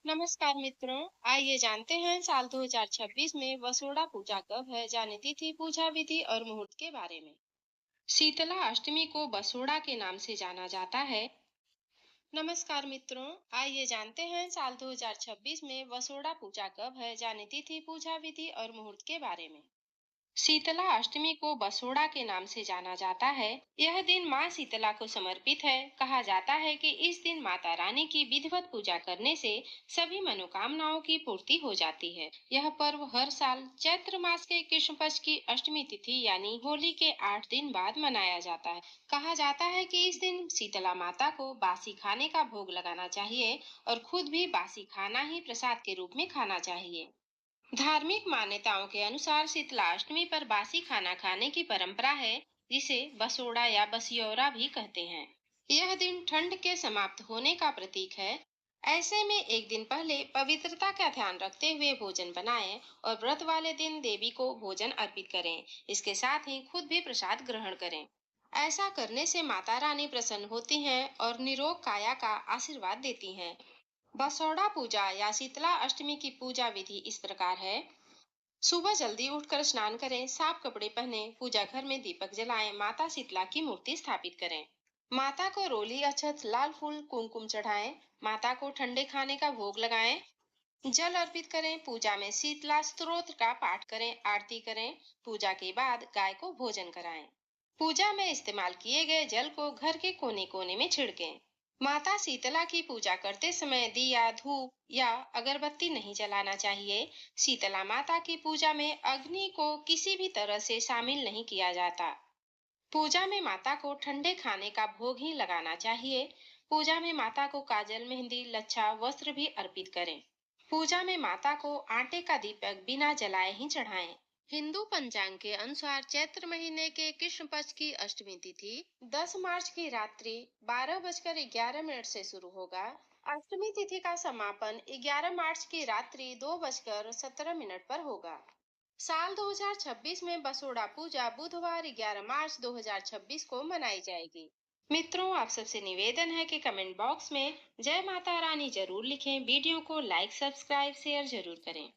नमस्कार मित्रों। आइए जानते हैं साल 2026 में वसोड़ा पूजा कब है। जाने तिथि, पूजा विधि और मुहूर्त के बारे में। शीतला अष्टमी को बसोड़ा के नाम से जाना जाता है। नमस्कार मित्रों, आइए जानते हैं साल 2026 में वसोड़ा पूजा कब है। जाने तिथि, पूजा विधि और मुहूर्त के बारे में। शीतला अष्टमी को बसोड़ा के नाम से जाना जाता है। यह दिन माँ शीतला को समर्पित है। कहा जाता है कि इस दिन माता रानी की विधिवत पूजा करने से सभी मनोकामनाओं की पूर्ति हो जाती है। यह पर्व हर साल चैत्र मास के कृष्ण पक्ष की अष्टमी तिथि यानी होली के 8 दिन बाद मनाया जाता है। कहा जाता है कि इस दिन शीतला माता को बासी खाने का भोग लगाना चाहिए और खुद भी बासी खाना ही प्रसाद के रूप में खाना चाहिए। धार्मिक मान्यताओं के अनुसार शीतलाष्टमी पर बासी खाना खाने की परंपरा है, जिसे बसोड़ा या बसियौरा भी कहते हैं। यह दिन ठंड के समाप्त होने का प्रतीक है। ऐसे में एक दिन पहले पवित्रता का ध्यान रखते हुए भोजन बनाएं और व्रत वाले दिन देवी को भोजन अर्पित करें। इसके साथ ही खुद भी प्रसाद ग्रहण करें। ऐसा करने से माता रानी प्रसन्न होती हैं और निरोग काया का आशीर्वाद देती हैं। बसौड़ा पूजा या शीतला अष्टमी की पूजा विधि इस प्रकार है। सुबह जल्दी उठकर स्नान करें, साफ कपड़े पहने, पूजा घर में दीपक जलाएं, माता शीतला की मूर्ति स्थापित करें। माता को रोली अक्षत, लाल फूल, कुमकुम चढ़ाएं। माता को ठंडे खाने का भोग लगाएं। जल अर्पित करें। पूजा में शीतला स्तोत्र का पाठ करें, आरती करें। पूजा के बाद गाय को भोजन कराएं। पूजा में इस्तेमाल किए गए जल को घर के कोने कोने में छिड़कें। माता शीतला की पूजा करते समय दिया, धूप या अगरबत्ती नहीं जलाना चाहिए। शीतला माता की पूजा में अग्नि को किसी भी तरह से शामिल नहीं किया जाता। पूजा में माता को ठंडे खाने का भोग ही लगाना चाहिए। पूजा में माता को काजल, मेहंदी, लच्छा, वस्त्र भी अर्पित करें। पूजा में माता को आटे का दीपक बिना जलाए ही चढ़ाएं। हिंदू पंचांग के अनुसार चैत्र महीने के कृष्ण पक्ष की अष्टमी तिथि 10 मार्च की रात्रि 12:11 से शुरू होगा। अष्टमी तिथि का समापन 11 मार्च की रात्रि 2:17 पर होगा। साल 2026 में बसोड़ा पूजा बुधवार 11 मार्च 2026 को मनाई जाएगी। मित्रों, आप सबसे निवेदन है कि कमेंट बॉक्स में जय माता रानी जरूर लिखें। वीडियो को लाइक, सब्सक्राइब, शेयर जरूर करें।